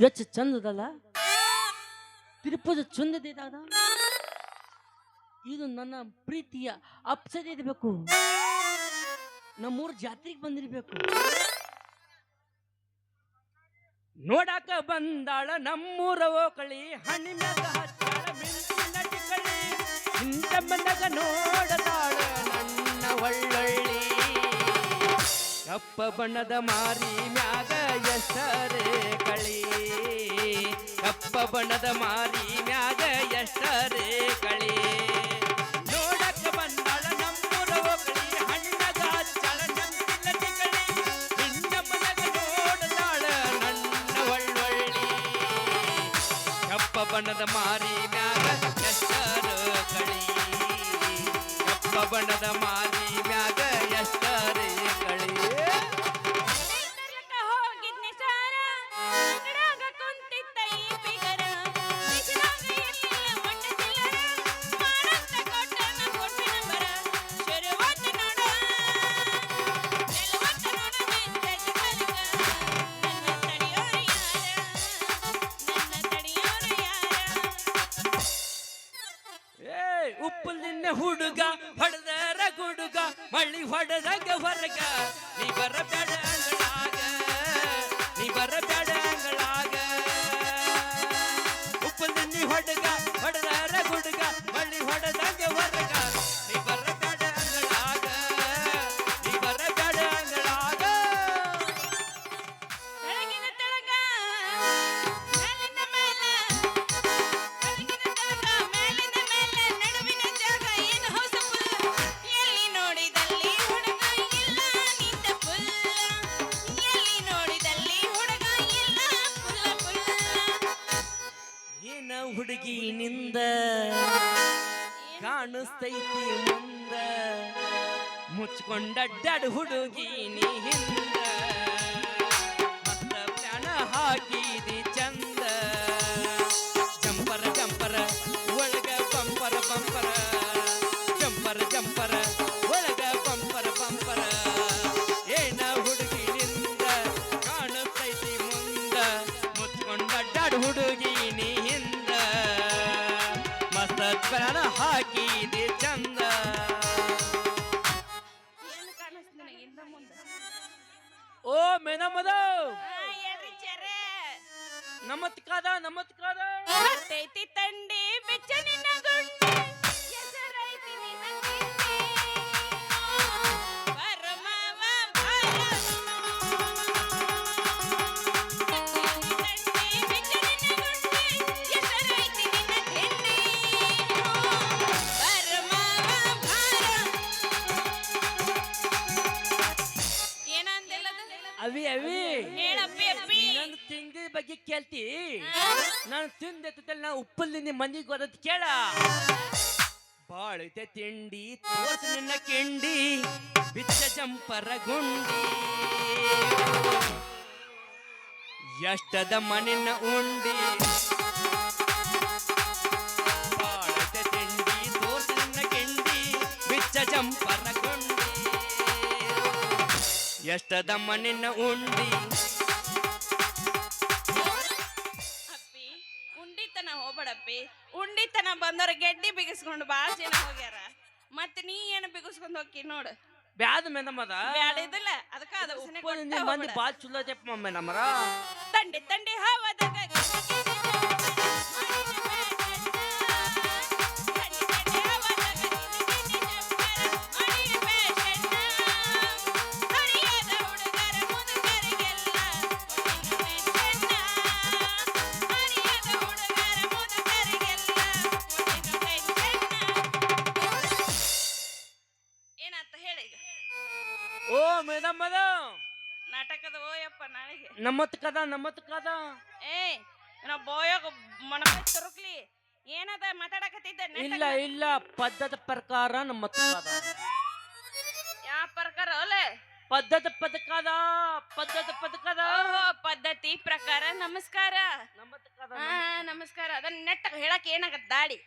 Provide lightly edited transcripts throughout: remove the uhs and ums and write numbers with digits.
ಎಷ್ಟು ಚಂದದಲ್ಲ, ತಿರುಪತಿ ಚಂದದಿದಾಗ ಇದು ನನ್ನ ಪ್ರೀತಿಯ ಅಪ್ಸರಿ ಇರಬೇಕು. ನಮ್ಮೂರ್ ಜಾತ್ರೆಗೆ ಬಂದಿರ್ಬೇಕು. ನೋಡಾಕ ಬಂದಾಳ ನಮ್ಮೂರ ಓಕಳಿ, ಹಣ್ಣಿ ಮ್ಯಾಗ ಹಚ್ಚಾಳ ಮಿಂಚಿನ ಟಿಕಳಿ, ಹಿಂದ ಬಂದಾಗ ನೋಡದಾಳ ನನ್ನ ಒಳ್ಳೊಳ್ಳಿ. ಕಪ್ಪ ಬಣ್ಣದ ಮಾರಿ ಮ್ಯಾಗ ಎಷ್ಟರೇ ಕಳಿ, ಕಪ್ಪ ಬಣ್ಣದ ಮಾರಿ ಮ್ಯಾಗ ಎಷ್ಟರೇ ಕಳಿ. ನೋಡಕ್ಕ ಬಂದಾಳ ನಮ್ಮೂರ ಓಕಳಿ, ಹಣ್ಣಾಗ ಹಚ್ಚಾಳ ಮಿಂಚಿನ ಟಿಕಳಿ, ಹಿಂದ ಬಂದಾಗ ನೋಡದಾಳ ನನ್ನ ಒಳ್ಳೊಳ್ಳಿ. ಕಪ್ಪ ಬಣ್ಣದ ಮಾರಿ ಮ್ಯಾಗ ಎಷ್ಟರ ಕಳಿ, ಕಪ್ಪ ಬಣ್ಣದ ಮಾರಿ ಮ್ಯಾಗ ಎಷ್ಟರೇ ಕಳಿ. ಉಪ್ಪಲಿನ ಹುಡುಗ ಹೊಡೆದರ ಗುಡುಗ, ಮಳ್ಳಿ ಹೊಡೆದಾಗ ಹೊರಗ, ನೀ ಬರಬೇಡ ಅಂಗಳಾಗ, ನೀ ಬರಬೇಡ ಅಂಗಳಾಗ. ಉಪ್ಪಲಿನ ಹುಡುಗ ಹೊಡೆದರ ಗುಡುಗ, ಮಳ್ಳಿ ಹೊಡೆದಾಗ ಹೊರಗ, ನೀ ಬರಬೇಡ ಅಂಗಳಾಗ, ನೀ ಬರಬೇಡ ಅಂಗಳಾಗ. ಹುಡುಗಿನಿಂದ ಕಾಣಿಸ್ತೈತಿ ಮುಂದ, ಮುಚ್ಕೊಂಡಡ್ಡಾಡು ಹುಡುಗಿ ನೀ ಹಿಂದ, ಮತ್ತ ಪ್ಯಾನ ಹಾಕಿದಿ ಚಂದ. ಜಂಪರ ಜಂಪರ ಒಳಗ ಬಂಪರ ಬಂಪರ, ಜಂಪರ ಜಂಪರ ಒಳಗ ಬಂಪರ ಬಂಪರ. ಏನ ಹುಡುಗಿನಿಂದ ಕಾಣಿಸ್ತೈತಿ ಮುಂದ, ಮುಚ್ಕೊಂಡಡ್ಡಾಡು ಹುಡುಗಿ ನೀ ಹಿಂದ, ಮಸ್ತ ಪ್ಯಾನ ಹಾಕಿದಿ ಚಂದ. ಓ ಮೇನಮ್ಮದ ನಮತ್ಕಾದ ನಮತ್ಕಾದ ತೈತಿ ತಂಡಿ ಬೆಚ್ಚ ನಿನ್ನ ಗುಂಡಿ, ಹೆಸರೈತಿ ನಿನ್ನ ತಿಂಡಿ. ಬರಮಾವ ಬಾರ ತಂಡಿ ಬೆಚ್ಚ ನಿನ್ನ ಗುಂಡಿ, ಹೆಸರೈತಿ ನಿನ್ನ ತಿಂಡಿ. ಬರಮಾವ ಬಾರ. ಏನಂದೆಲ್ಲದು? ಅವಿ ಅವಿ ಹೇಳಪ್ಪಿ ಅಪ್ಪಿ. ನನ್ನ ತಿಂಡಿ ಬಗ್ಗೆ ಕೇಳ್ತಿ? ನಾನು ತಿಂದ ನಾ ಉಪ್ಪಲ್ಲಿ ಮನೆಗೆ ಬರೋದ್ ಕೇಳ. ಬಾಳೈತೆ ತಿಂಡಿ ತೋರ್ಸು ನಿನ್ನ ಕಿಂಡಿ, ಬಿಚ್ಚ ಜಂಪರ ಗುಂಡಿ, ಎಷ್ಟದ ಮನಿನ ಉಂಡಿ. ಬಾಳೈತೆ ತಿಂಡಿ ತೋರ್ಸು ನಿನ್ನ ಕಿಂಡಿ, ಬಿಚ್ಚ ಜಂಪರ ಗುಂಡಿ, ಎಷ್ಟದ ಮನಿನ ಉಂಡಿ. ಅಪ್ಪಿ ಉಂಡಿತನ ಹೋಗ್ಬೇಡಪ್ಪಿ. ಉಂಡಿತನ ಬಂದವ್ರ ಗೆಡ್ಡಿ ಬಿಗಿಸ್ಕೊಂಡು ಬಾಳ ಜನ ಹೋಗ್ಯಾರ. ಮತ್ ನೀ ಏನು ಬಿಗಿಸ್ಕೊಂಡ್ ಹೋಗಿ ನೋಡು. ಬ್ಯಾದ ಮೇನಮ್ಮದ ಬ್ಯಾಡ ಇದಿಲ್ಲ, ಅದಕ್ಕ ಅದ ಮಂದಿ ಬಾಳ ಚಲೋ ಐತಪ್ಪ ಮೇನಮ್ಮರ. ತಂಡಿ ತಂಡಿ ಹವದಾಗ ಓ ಮೇನಮ್ಮದ ನಾಟಕದ ಓಯಪ್ಪ ನಾಳೆಗೆ ನಮ್ಮತ್ ಕದ ಏ ನಾ ಬೋಯಾಗ ಮನಕ ತುರುಕ್ಲಿ ಏನದ ಮಾತಾಡಕತ್ತಿದ್ದ? ಇಲ್ಲ ಇಲ್ಲ, ಪದ್ಧತಿ ಪ್ರಕಾರ ನಮ್ಮತ್ ಕದ. ಯಾವ ಪ್ರಕಾರ ಅಲೆ? ಪದ್ಧತಿ ಪದಕದ, ಪದ್ಧತಿ ಪದಕದ. ಪದ್ಧತಿ ಪ್ರಕಾರ ನಮಸ್ಕಾರ. ನಮಸ್ಕಾರ. ಅದನ್ನ ನೆಟ್ಟ ಹೇಳಕ್ ಏನಾಗತ್ ದಾಡಿ?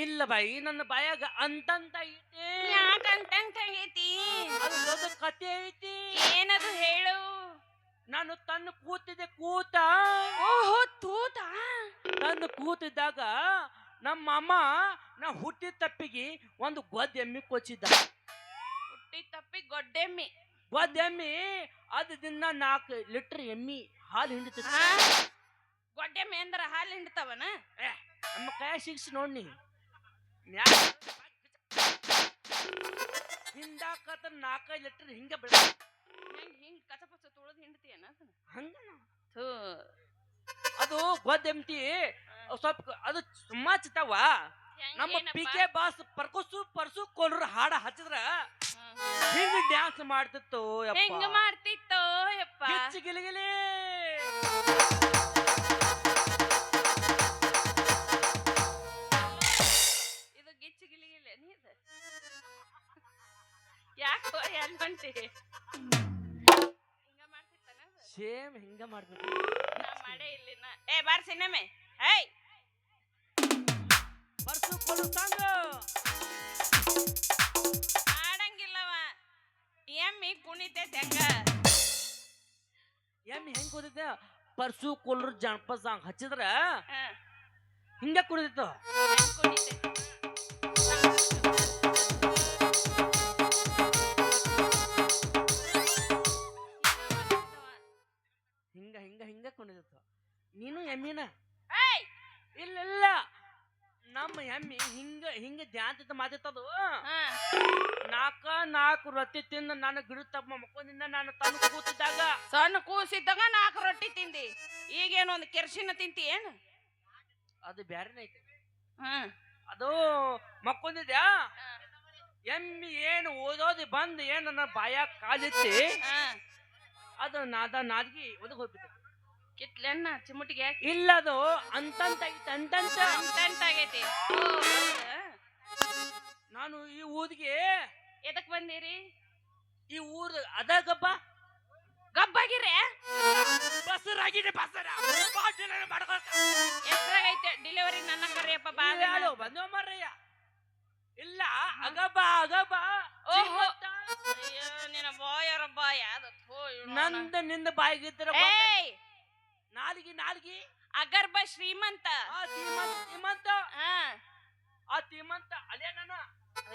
ಇಲ್ಲ ಬಾಯಿ, ನನ್ನ ಬಾಯಾಗ ಅಂತಂತ ಐತಿ. ಯಾಕಂತಂಗೈತಿ? ಅದು ದೊಡ್ಡ ಕತೆ ಐತಿ. ಏನದು ಹೇಳು? ನಾನು ತನ್ನ ಕೂತಿದ್ದೆ ಕೂತ. ಓಹೋ ಕೂತಿದ್ದಾಗ ನಮ್ಮ ಅಮ್ಮ ನಾ ಹುಟ್ಟಿದ ತಪ್ಪಿಗೆ ಒಂದು ಗೊದ್ದ ಎಮ್ಮಿ ಕೊಚ್ಚಿದ್ದ. ಹುಟ್ಟಿ ತಪ್ಪಿ ಗೊಡ್ಡೆಮ್ಮಿ. ಗೊದ್ದ ಎಮ್ಮಿ ಅದ್ ದಿನ 4 ಲೀಟರ್ ಎಮ್ಮಿ ಹಾಲು ಹಿಂಡಿತ. ಗೊಡ್ಡೆಮ್ಮಿ ಅಂದ್ರ ಹಾಲು ಹಿಂಡ್ತಾವನ? ನಮ್ಮ ಕೈ ಸಿಗ್ಸಿ ನೋಡ್ನಿ ಹಿಂದಾಕತ್ತ 4 ಲೀಟರ್ ಹಿಂಗ ಬೆಳ ಹಿಂಗ್ ಕಚಪಚ ತುಳದ್ ಹಿಂಡ್ತೀಯನ ಹಂಗ. ಥೂ, ಅದು ಗೊದ್ದೆಮ್ತಿ ಸ್ವಲ್ಪ ಅದು ಸುಮ್ಮಾಚಿತಾವ. ನಮ್ಮ ಪಿಕೆ ಬಾಸ್ ಪರ್ಸು ಕೊಲ್ರು ಹಾಡ ಹಚ್ಚಿದ್ರ ಹಿಂಗ ಡ್ಯಾನ್ಸ್ ಮಾಡ್ತಿತ್ತು. ಹೆಂಗ ಮಾಡ್ತಿತ್ತೋ ಯಪ್ಪ. ಗಿಚ್ಚಿ ಗಿಲಿಗಿಲಿ ಇದು ಗಿಚ್ಚಿ ಗಿಲಿಗಿಲ್ಲ ನೀದ ಯಾಕೋ ಎಲ್ಲಿ ಹೊಂಟಿ? ಹಿಂಗ ಮಾಡ್ತಿತ್ತಾನ? ಸೇಮ್ ಹಿಂಗ ಮಾಡ್ಬೇಕು. ನಾ ಮಾಡೇ ಇಲ್ಲಿನ. ಏ ಬಾರ್ ಸಿನಮೆ. ಏಯ್ ಪರ್ಸು ಕೊಲ್ರು ಸಾಂಗ್ ಮಾಡಂಗಿಲ್ಲವ. ಎಮ್ಮಿ ಕುಣಿತೈತೆ ಹಂಗ. ಎಮ್ಮಿ ಹೆಂಗ್ ಕೂತಿದ್ದೆ ಪರ್ಸು ಕೊಲ್ರು ಜಾನಪದ ಸಾಂಗ್ ಹಚ್ಚಿದ್ರ ಹಾ, ಹಿಂಗ ಕುಡಿದಿತ್ತು. ಹೆಂಗ್ ಕುಣಿತೈತೆ? ಹಿಂಗ ಹಿಂಗ ಹಿಂಗ ಕುಣಿದಿತ್ತು. ನೀನು ಎಮ್ಮಿನ? ಏಯ್ ಇಲ್ಲ ಇಲ್ಲ, ನಮ್ಮ ಎಮ್ಮಿ ಹಿಂಗ ಹಿಂಗ ಧ್ಯಾನ ಮಾತಿತ್ತದು. ಹಾ, 4 ರೊಟ್ಟಿ ತಿಂದು ನಾನು ಗಿಡ ತಪ್ಪ ಮಕ್ಕೊಂಡಿಂದ ನಾನು ತಂದು ಕೂತಿದ್ದಾಗ ಸಣ್ಣ ಕೂಸಿದ್ದಾಗ 4 ರೊಟ್ಟಿ ತಿಂದಿ. ಈಗೇನು ಒಂದು ಕೆರ್ಸಿನ ತಿಂತಿ ಏನು? ಅದು ಬ್ಯಾರೆನೇ ಐತೆ. ಹ್ಮ್, ಅದು ಮಕ್ಕೊಂಡಿದ್ಯಾ ಎಮ್ಮಿ ಏನು ಓದೋದಿ ಬಂದು ಏನು ನನ್ನ ಬಾಯಾಗ ಕಾಲಿತ್ತಿ ಅದು ನಾದ್ಗಿ ಒದಗಿ ಹೋಗ್ಬಿಟ್ಟು ಕಿತ್ಲೆನ್ನ ಚಿಮುಟಿಗೆ ಹಾಕಿ. ಇಲ್ಲ ಅದು ಅಂತಂತ ಆಗೈತಿ. ನಾನು ಈ ಊರಿಗೆ ಎದಕ್ ಬಂದಿರಿ? ಈ ಊರ್ ಅದಾಗಬ್ಬ ಗಬ್ಬಾಗಿರೆ ಬಸರಾಗಿದೆ. ಎಷ್ಟ್ರಾಗೈತೆ ಡೆಲಿವರಿ? ನನ್ನ ಕರಿಯಪ್ಪ ಬಾ. ಬಂದೋ ಮರ್ರಯ್ಯ. ಇಲ್ಲ ಅಗಬ ಅಗಬ. ಓಹೋ, ಅಯ್ಯೋ ನಿನ್ನ ಬಾಯರ ಬಾಯ ಅದು. ನಂದ ನಿಂದ ಬಾಯಿಗಿದ್ರ ನಾಲ್ಗಿ ಅಗರ್ಭ ಶ್ರೀಮಂತ. ತೀಮಂತ ಹಾ, ಆ ತೀಮಂತ ಅಲ್ಲೇ ನಾನು.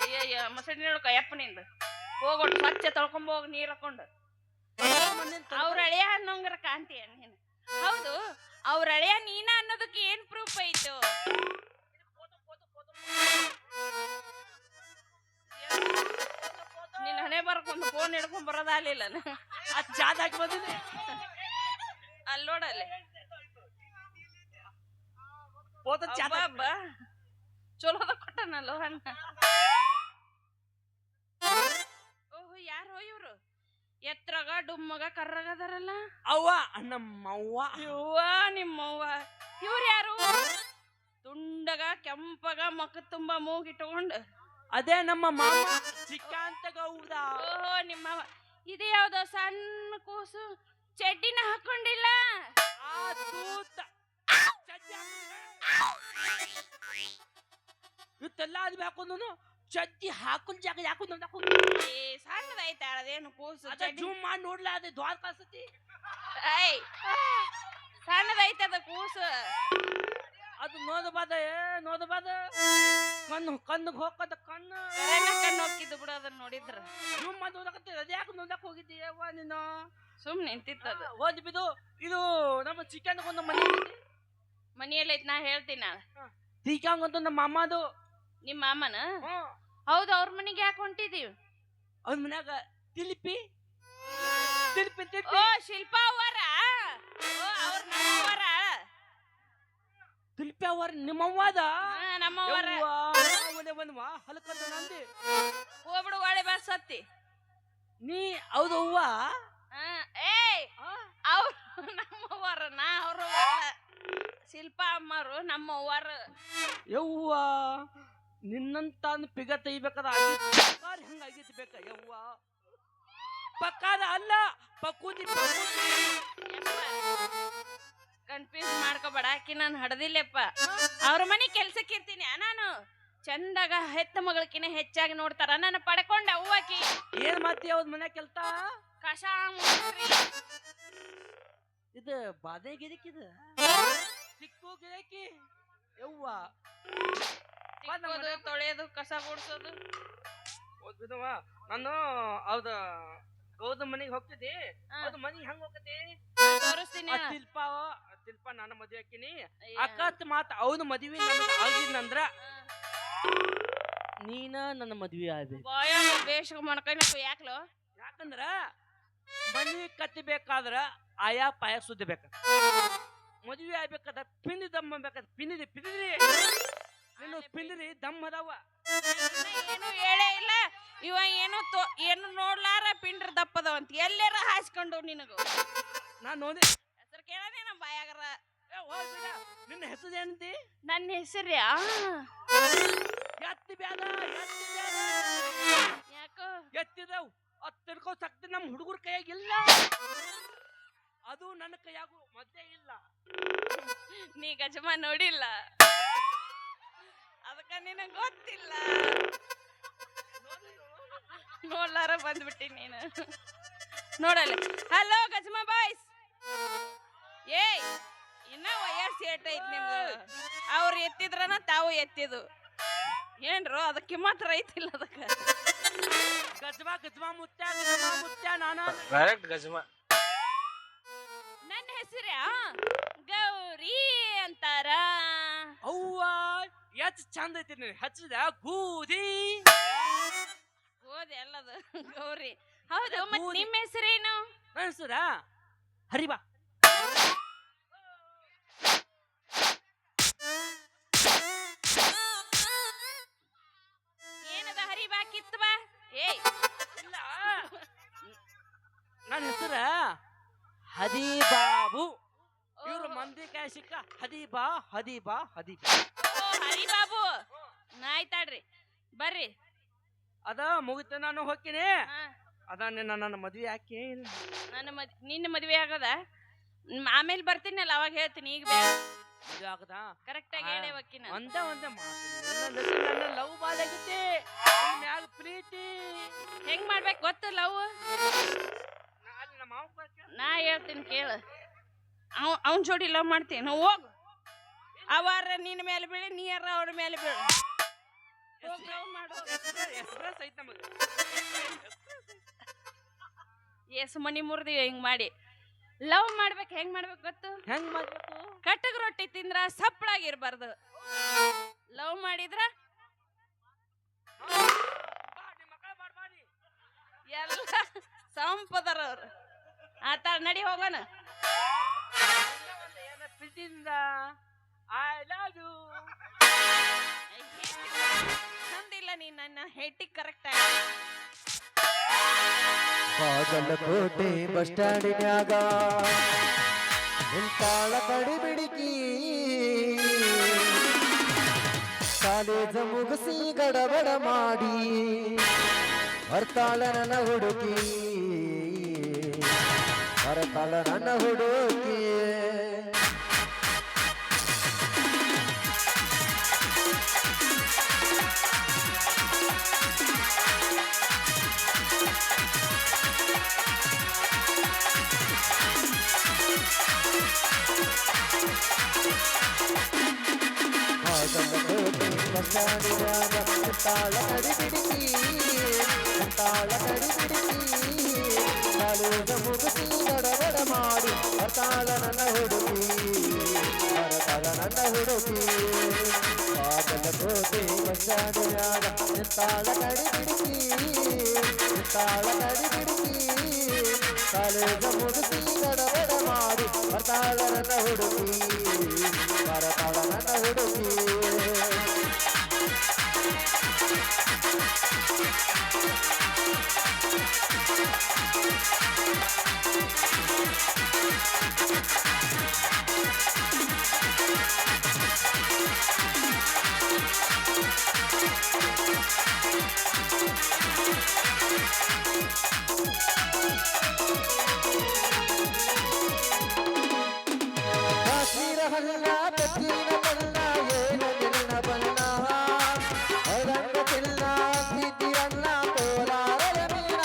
ಅಯ್ಯಯ್ಯ ಮಸಡಿ ನೋಡ್ಕ ಯಪ್ಪ ನಿಂದ. ಹೋಗೋಣ ಸ್ವಚ್ಛ ತೊಳ್ಕೊಂಡ್ ಹೋಗಿ ನೀರ್ ಹಾಕೊಂಡು. ಅವ್ರ ಹಳೆಯ ಅನ್ನೋಂಗರ ಕಾಂತೀಯ ನೀನು? ಹೌದು, ಅವ್ರ ಹಳೆಯ ನೀನ ಅನ್ನೋದಕ್ಕೆ ಏನ್ ಪ್ರೂಫ್ ಐತು? ನಿನ್ನ ಹಣೆ ಬರ್ಕೊಂಡು ಫೋನ್ ಹಿಡ್ಕೊಂಡ್ ಬರೋದಾಗ್ಲಿಲ್ಲ. ಆ ಚಾದಾಗಿ ಬಂದಿನಿ ಅಲ್ಲಿ ನೋಡಲ್ಲಿ ಚಾದ ಚಲೋದ ಕೊಟ್ಟನಲ್ಲ ಅಣ್ಣ. ಓಹೋ, ಯಾರೋ ಇವ್ರು ಎತ್ರಗ ಡುಮ್ಮಗ ಕರ್ರಗದಾರಲ್ಲ? ಅವ್ವ ನಮ್ಮವ್ವ. ಇವ್ವ ನಿಮ್ಮವ್ವ. ಇವ್ರು ಯಾರು? ತುಂಡಗ ಕೆಂಪಗ ಮಕ್ಕ ತುಂಬಾ ಮೂಗಿಟ್ಕೊಂಡು. ಅದೇ ನಮ್ಮ ಮಾಮ ಚಿಕ್ಕಂತ ಗೌಡ. ಓಹೋ, ನಿಮ್ಮವ್ವ. ಇದು ಯಾವ್ದೋ ಸಣ್ಣ ಕೂಸು ಚಡ್ಡಿನ ಹಾಕೊಂಡಿಲ್ಲ. ಇತ್ತೆಲ್ಲ ಅದು ಹಾಕೊಂಡು ಚಡ್ಡಿ ಹಾಕೊಂಡ್ ಜಾಗ ಯಾಕೊಂಡ್ ಸಣ್ಣದೈತೆ ಅದೇನು ಕೂಸು? ಜೂಮ್ ಮಾಡಿ ನೋಡ್ಲ ಅದೇ ದ್ವಾರ ಕಾಸತಿ. ಐ ಸಣ್ಣದೈತೆ ಅದ ಕೂಸು. ಅದು ನೋದಬಾದ ಕಣ್ಣು ಹೋಗದ ಕಣ್ಣು ಹೋಗಿದ್ದು ಬಿಡು. ಅದನ್ನ ನೋಡಿದ್ರ ಜೂಮ್ ಮಾಡಿ ನೋಡಕತ್ತಿ. ಅದ ಯಾಕೆ ನೋಡಕ್ ಹೋಗಿದ್ದೀಯವ್ವ ನೀನು? ಸುಮ್ ನಿಂತಿತ್ತದ. ಓದಿ ಬಿದು. ಇದು ನಮ್ಮ ಚಿಕನ್ ಒಂದು ಮನೆಯಲ್ಲಿ ಐತ್. ನಾ ಹೇಳ್ತೀನಿ. ತೀಕಂಗಂತ ನಮ್ಮ ಅಮ್ಮದು. ನಿಮ್ಮ ಅಮ್ಮನ? ಹೌದು, ಅವ್ರ ಮನೆಗೆ ಯಾಕೆ ಹೊಂಟಿದೀವಿ? ಅವ್ರ ಮನ್ಯಾಗ ತಿಲಿಪಿ. ಓ, ಶಿಲ್ಪಾ ಅವರ. ಅವ್ರ ನಮ್ಮವರ. ತಿಲಿಪಿ ಅವರ ನಿಮ್ಮವ್ವದ? ನಮ್ಮವರ. ಬಂದ್ವಾ ಹಲಕಂತ ನಂದಿ ಹೋಗ್ಬಿಡು ಒಳ್ಳೆ ಬಸ್ ಹತ್ತಿ. ನೀ ಹೌದು ಅವ್ವ? ಏಯ್ ಅವ್ರು ನಮ್ಮವ್ವರ. ನಾ ಅವರು ಶಿಲ್ಪಾ ಅಮ್ಮರು ನಮ್ಮವ್ವರ. ಯವ್ವ ನಿನ್ನಂತ ಪಿಗ ತೆಗಿಬೇಕಾದ ಹಂಗಾಗಿತ್ತು ಬೇಕ ಯವ್ವ. ಪಕ್ಕಾದ ಅಲ್ಲ ಪಕ್ಕೂದಿ. ಕನ್ಫ್ಯೂಸ್ ಮಾಡ್ಕೋಬೇಡ. ಆಕಿ ನಾನು ಹಡದಿಲ್ಲಪ್ಪ. ಅವ್ರ ಮನೆ ಕೆಲ್ಸಕ್ಕೆ ಇರ್ತೀನಿ ನಾನು. ಚಂದಾಗ ಹೆತ್ತ ಮಗಳಕಿನ ಹೆಚ್ಚಾಗಿ ನೋಡ್ತಾರ. ನನ್ನ ಪಡ್ಕೊಂಡ ಅವ್ವಾಕಿ. ಏನ್ ಮತ್ತೆ ಯಾವ್ದು ಮನೆ ಕೆಲ್ಸ? ಕಷ ಇದು ಬಾದೆ ಗಿದಕ್ಕಿದ ಸಿಕ್ಕು ಗಿದಕಿ ಯವ್ವ ತಿಕ್ಕೋದು, ತೊಳೆಯೋದು, ಕಸ ಗುಡ್ಸೋದು. ಓದ್ಬಿದವ ನಾನು ಹೌದ ಗೌದ ಮನಿಗೆ ಹೋಗ್ತಿದ್ದಿ. ಅದು ಮನಿ ಹೆಂಗ್ ಹೋಗತಿ? ತೋರಿಸ್ತೀನಿ. ತಿಲ್ಪ ನಾನು ಮದ್ವೆ ಹಾಕಿನಿ. ಅಕತ್ ಮಾತ್ ಅವನು ಮದ್ವಿ ನನಗೆ ಆಗಿದ್ನಂದ್ರ ನೀನ ನನ್ನ ಮದ್ವಿ ಆಗ್ಬೇಕು. ಬೇಷ ಮಾಡ್ಕೊಬೇಕು. ಯಾಕ್ಲೋ? ಯಾಕಂದ್ರ ಮನಿ ಕತ್ತಬೇಕಾದ್ರ ಆಯಾ ಪಾಯ ಸುದ್ದಬೇಕ. ಮದ್ವೆ ಆಗ್ಬೇಕಾದ್ರ ಪಿಂದಿ ದಮ್ಮ ಬೇಕಾದ ಪಿಂದಿದ್ರಿ ನೀನು ಪಿಂದಿರಿ ದಮ್ ಅದಾವ. ಏನು ಹೇಳೇ ಇಲ್ಲ ಇವ. ಏನು ನೋಡ್ಲಾರ ಪಿಂಡ್ರ ದಪ್ಪದವಂತ ಎಲ್ಲಾರ ಹಾಸ್ಕೊಂಡು ನಿನಗ ನಾನ್ ನೋಡಿ ಹೆಸರು ಕೇಳನೆ ನಮ್ಮ ಬಾಯಾಗರ. ನಿನ್ನ ಹೆಸರು ಏನಂತಿ? ನನ್ನ ಹೆಸರ್ಯಾ ಎತ್ತಿ ಬ್ಯಾದ ಯಾಕೋ ಎತ್ತಿದವ್ ತಿಳ್ಕೋ ಸಕ್ತಿ ನಮ್ ಹುಡುಗರ ಕೈಯಾಗಿಲ್ಲ. ಅದು ನನ್ನ ಕೈಯಾಗು ಮದ್ದೆ ಇಲ್ಲ. ನೀ ಗಜಮ ನೋಡಿಲ್ಲ, ಅದಕ್ಕ ನಿನಗೆ ಗೊತ್ತಿಲ್ಲ. ನೋಡ್ಲಾರ ಬಂದ್ಬಿಟ್ಟಿ ನೀನು. ನೋಡಲ್ಲ. ಹಲೋ ಗಜಮ ಬಾಯ್ಸ್. ಏಯ್ ಇನ್ನ ವಯಸ್ಸು ಏಟೈತ್ ನಿಮ್ಗೆ. ಅವ್ರು ಎತ್ತಿದ್ರನ ತಾವು ಎತ್ತಿದು ಏನ್ರು? ಅದಕ್ಕೆ ಮಾತ್ರ ಐತಿಲ್ಲ. ಅದಕ್ಕೆ ಗಜ್ಮಾ ಮುತ್ಯ ನಾನ ಡೈರೆಕ್ಟ್ ಗಜಮ. ನನ್ನ ಹೆಸರ ಗೌರಿ ಅಂತಾರ. ಅವ್ವ ಎಷ್ಟ್ ಚಂದ ಐತಿ ನೀನು ಹಚ್ಚಿದ ಗೂದಿ ಗೋಧಿ ಅಲ್ಲದು ಗೌರಿ. ಹೌದು, ಮತ್ ನಿಮ್ಮ ಹೆಸರೇನು? ನನ್ನ ಹೆಸರ ಹರಿಬಾ. ಏನದ ಹರಿಬಾ ಕಿತ್ತಬಾ? ಏಯ್ ಇಲ್ಲ, ನನ್ನ ಹೆಸರ ಹದಿಬಾಬು. ಇವ್ರು ಮಂದಿ ಕಾಯ ಸಿಕ್ಕ ಹದಿಬಾ. ಓ ಹರಿಬಾಬು. ಆಯ್ತಾಡ್ರಿ ಬರ್ರಿ. ಅದ ಮುಗಿತ ನಾನು ಹೋಗ್ತೀನಿ. ಅದ ನನ್ನ ಮದ್ವೆ ಯಾಕೆ ಇಲ್ಲ? ನಿನ್ನ ಮದ್ವೆ ಆಗದ ಆಮೇಲೆ ಬರ್ತೀನಲ್ಲ ಅವಾಗ ಹೇಳ್ತೀನಿ. ಈಗ ಬೇಡ ಆಗದ ಕರೆಕ್ಟ್ ಆಗಿ ಹೇಳೇ ವಕ್ಕಿನ. ಒಂದೇ ಮಾತು, ನನ್ನ ಲವ್ ಬಾಲಾಗಿತ್ತೆ. ಮ್ಯಾಗ ಪ್ರೀತಿ ಹೆಂಗ್ ಮಾಡ್ಬೇಕು ಗೊತ್ತು ಲವ್? ನಾ ಹೇಳ್ತೀನಿ ಕೇಳು. ಅವನ್ ಜೋಡಿ ಲವ್ ಮಾಡ್ತೀನಿ. ಹೋಗು. ಅವಾರ ನಿನ್ನ ಮೇಲೆ ಬೀಳಿ, ನೀರ ಅವ್ರ ಮೇಲೆ ಬೀಳು. ಎಸ್ ಮನಿ ಮುರಿದಿವಿ ಹಿಂಗ್ ಮಾಡಿ. ಲವ್ ಮಾಡ್ಬೇಕು. ಹೆಂಗ್ ಮಾಡ್ಬೇಕು ಗೊತ್ತು? ಹೆಂಗ್ ಮಾಡ್ಬೇಕು? ಕಟ್ಟಗ ರೊಟ್ಟಿ ತಿಂದ್ರ ಸಪ್ಪಳಾಗಿರ್ಬಾರ್ದು. ಲವ್ ಮಾಡಿದ್ರ ಎಲ್ಲ ಸಂಪದರ ಅವ್ರು. ಆತ ನಡಿ ಹೋಗೋಣ. ಪ್ರೀತಿಯಿಂದ ಐ ಲವ್ ಯು. ಚಂದಿಲ್ಲ ನೀನ್ ನನ್ನ ಹೆಟ್ಟಿ ಕರೆಕ್ಟ್ ಆಗಿ. ಬಾಗಲಕೋಟೆ ಬಸ್ ಸ್ಟ್ಯಾಂಡಿನ್ಯಾಗ ನಿಂತಾಳ ಕಡಿ ಬಿಡಿಕಿ. ಕಾಲೇಜ ಮುಗಿಸಿ ಗಡಬಡ ಮಾಡಿ ಬರ್ತಾಳ ನನ್ನ ಹುಡುಕಿ. ಬರ್ತಾಳ ನನ್ನ ಹುಡುಕಿ. ತಾಳ ಕಡಿ ಬಿಡಿಸಿ ಕಾಲೇಜ ಮುಗಿಸಿ ಗಡಬಡ ಮಾಡಿ ಬರ್ತಾಳ ನನ್ನ ಹುಡುಕಿ. ಬಾಗಲಕೋಟೆ ಬಸ್ ಸ್ಟ್ಯಾಂಡಿನ್ಯಾಗ ತಾಳ ಕಡಿ ಬಿಡಿಸಿ ಕಾಲೇಜ ಮುಗಿಸಿ ಗಡಬಡ ಮಾಡಿ ಬರ್ತಾಳ ನನ್ನ ಹುಡುಕಿ. ಬರ್ತಾಳ ನನ್ನ ಹುಡುಕಿ. ಕಾಶ್ಮೀರ ಹಲ್ಲ ಬೆಕ್ಕಿನ ಬಣ್ಣ ಏನು ನಿನ್ನ ಬಣ್ಣ ಔರಂಗ ಚಿನ್ನ ಸಿದ್ದಿರಣ್ಣ ಕೋಲಾರದ ಮೀನ.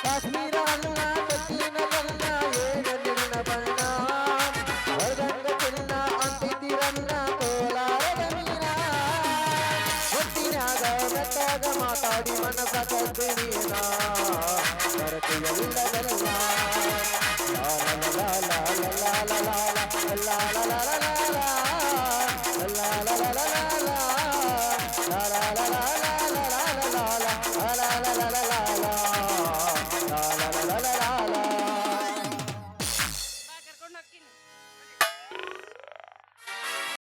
ಕಾಶ್ಮೀರ ಹಲ್ಲ ಬೆಕ್ಕಿನ ಬಣ್ಣ ಫೋನ್ಯಾಗ ಮಾತಾಡಿ ಮನಸ ಕಲ್ತೀನಿ ನಾ ಬರತೆಯಲ್ಲದಲ್ಲ ಲಾ ಲಾ ಲಾ ಲಾ ಲಾ ಲಾ ಲಾ ಲಾ ಲಾ ಲಾ ಲಾ ಲಾ ಲಾ